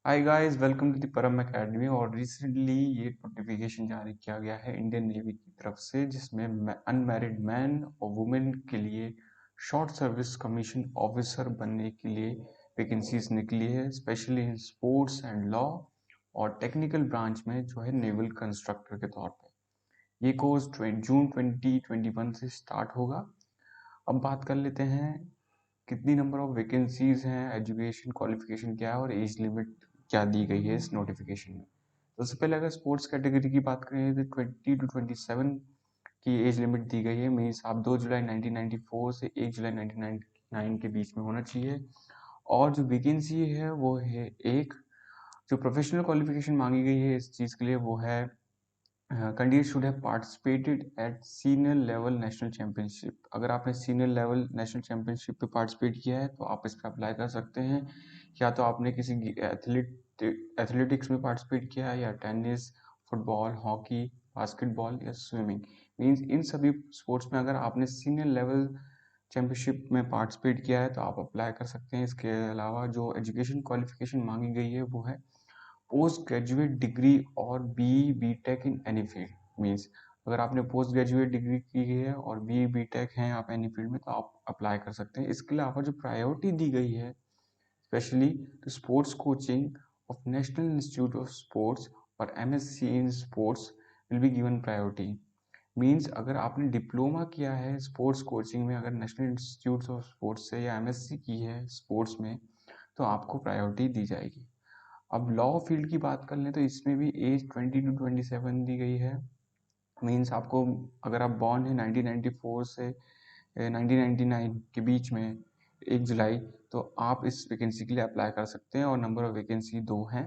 Hi guys, welcome to the Param academy. और recently ये notification जारी किया गया है इंडियन नेवी की तरफ से, जिसमें अनमैरिड मैन और वुमेन के लिए शॉर्ट सर्विस कमीशन ऑफिसर बनने के लिए वैकेंसीज निकली है, specially in sports and law और टेक्निकल ब्रांच में जो है नेवल कंस्ट्रक्टर के तौर पे। ये कोर्स जून 2021 से स्टार्ट होगा। अब बात कर लेते हैं कितनी नंबर ऑफ वैकेंसीज हैं, एजुकेशन क्वालिफिकेशन क्या है और एज लिमिट क्या दी गई है इस नोटिफिकेशन में। तो सबसे पहले अगर स्पोर्ट्स कैटेगरी की बात करें तो 20 to 27 की एज लिमिट दी गई है। मीन्स आप 2 जुलाई 1994 से 1 जुलाई 1999 के बीच में होना चाहिए। और जो वैकेंसी है वो है एक। जो प्रोफेशनल क्वालिफिकेशन मांगी गई है इस चीज़ के लिए वो है candidate should have participated at senior level national championship. अगर आपने सीनियर लेवल नेशनल चैंपियनशिप पे पार्टिसिपेट किया है तो आप इस पर अप्लाई कर सकते हैं। या तो आपने किसी एथलेटिक्स में पार्टिसिपेट किया है, या टेनिस, फुटबॉल, हॉकी, बास्केटबॉल या स्विमिंग। मीन्स इन सभी स्पोर्ट्स में अगर आपने सीनियर लेवल चैंपियनशिप में पार्टिसिपेट किया है तो आप अप्लाई कर सकते हैं। इसके अलावा जो एजुकेशन क्वालिफिकेशन मांगी गई है वो है पोस्ट ग्रेजुएट डिग्री और B tech in any field. Means अगर आपने पोस्ट ग्रेजुएट डिग्री की है और बी टेक हैं आप एनी फील्ड में तो आप अप्लाई कर सकते हैं। इसके अलावा जो प्रायोरिटी दी गई है specially to sports coaching of national institute of sports और MSc in sports will be given priority. Means अगर आपने डिप्लोमा किया है स्पोर्ट्स कोचिंग में, अगर नेशनल इंस्टीट्यूट ऑफ स्पोर्ट्स से, या एमएससी की है स्पोर्ट्स में, तो आपको प्रायोरिटी दी जाएगी। अब लॉ फील्ड की बात कर लें तो इसमें भी एज 20 to 27 दी गई है। मीन्स आपको, अगर आप बॉर्न है 1994 से 1999 के बीच में 1 जुलाई, तो आप इस वैकेंसी के लिए अप्लाई कर सकते हैं। और नंबर ऑफ वैकेंसी 2 हैं।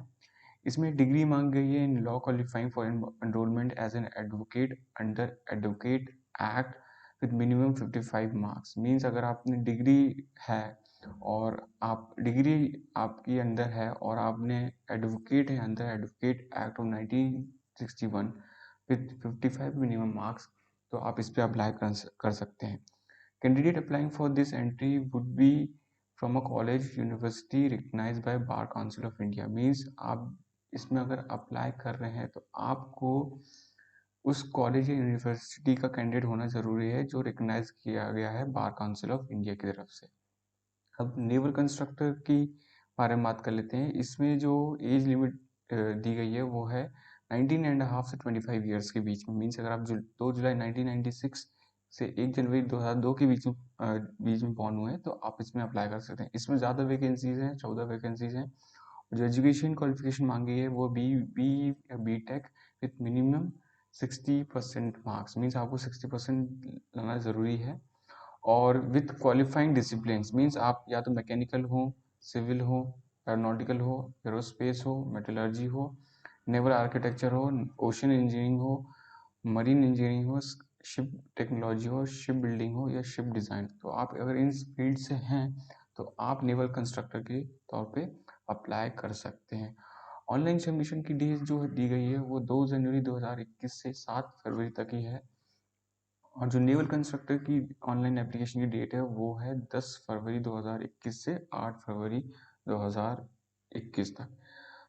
इसमें डिग्री मांग गई है in law qualifying for enrolment as an advocate under advocate act with minimum 55 marks. Means अगर आपने डिग्री है और आप डिग्री आपकी अंदर है और आपने एडवोकेट है अंदर advocate act of 1961 with 55 minimum marks, तो आप इस पर अप्लाई कर सकते हैं। Candidate applying for this entry would be from a college university recognised by bar council of India. Means आप इसमें अगर अप्लाई कर रहे हैं तो आपको उस कॉलेज या यूनिवर्सिटी का कैंडिडेट होना ज़रूरी है जो रिकग्नाइज किया गया है बार काउंसिल ऑफ इंडिया की तरफ से। अब नेवल कंस्ट्रक्टर की बारे में बात कर लेते हैं। इसमें जो एज लिमिट दी गई है वो है 19.5 से 25 ईयर्स के बीच में। मीन्स अगर आप 2 जुलाई 1996 से 1 जनवरी 2002 के बीच में बॉर्न हुए हैं तो आप इसमें अप्लाई कर सकते हैं। इसमें ज़्यादा वैकेंसीज हैं, 14 वैकेंसीज हैं। जो एजुकेशन क्वालिफिकेशन मांगी है वो बी या B tech with minimum 60% marks. Means आपको 60% लाना ज़रूरी है। और विथ क्वालिफाइंग डिसिप्लिन मीन्स आप या तो मैकेनिकल हो, सिविल हो, एरोनॉटिकल हो, एरोस्पेस हो, मेटलर्जी हो, नेवल आर्किटेक्चर हो, ओशन इंजीनियरिंग हो, मरीन इंजीनियरिंग हो, शिप टेक्नोलॉजी हो, शिप बिल्डिंग हो या शिप डिज़ाइन। तो आप अगर इन फील्ड से हैं तो आप नेवल कंस्ट्रक्टर के तौर पे अप्लाई कर सकते हैं। ऑनलाइन सबमिशन की डेट जो दी गई है वो 2 जनवरी 2021 से 7 फरवरी तक ही है। और जो नेवल कंस्ट्रक्टर की ऑनलाइन एप्लीकेशन की डेट है वो है 10 फरवरी 2021 से 8 फरवरी 2021 तक।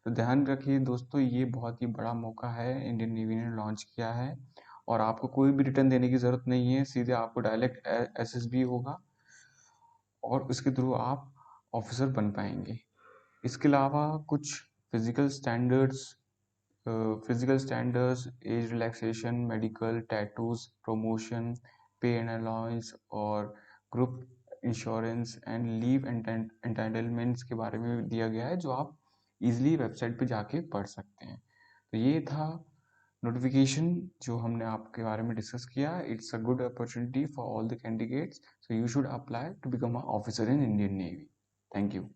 तो ध्यान रखिए दोस्तों, ये बहुत ही बड़ा मौका है इंडियन नेवी ने लॉन्च किया है। और आपको कोई भी रिटर्न देने की ज़रूरत नहीं है, सीधे आपको डायरेक्ट एसएसबी होगा और उसके थ्रू आप ऑफिसर बन पाएंगे। इसके अलावा कुछ physical standards age relaxation, medical, tattoos, promotion, पे एंड अलाउंस और group insurance and leave entitlements के बारे में दिया गया है, जो आप इजीली वेबसाइट पे जाके पढ़ सकते हैं। तो ये था नोटिफिकेशन जो हमने आपके बारे में डिस्कस किया। It's a good opportunity for all the candidates, so you should apply to become a officer in Indian navy. Thank you.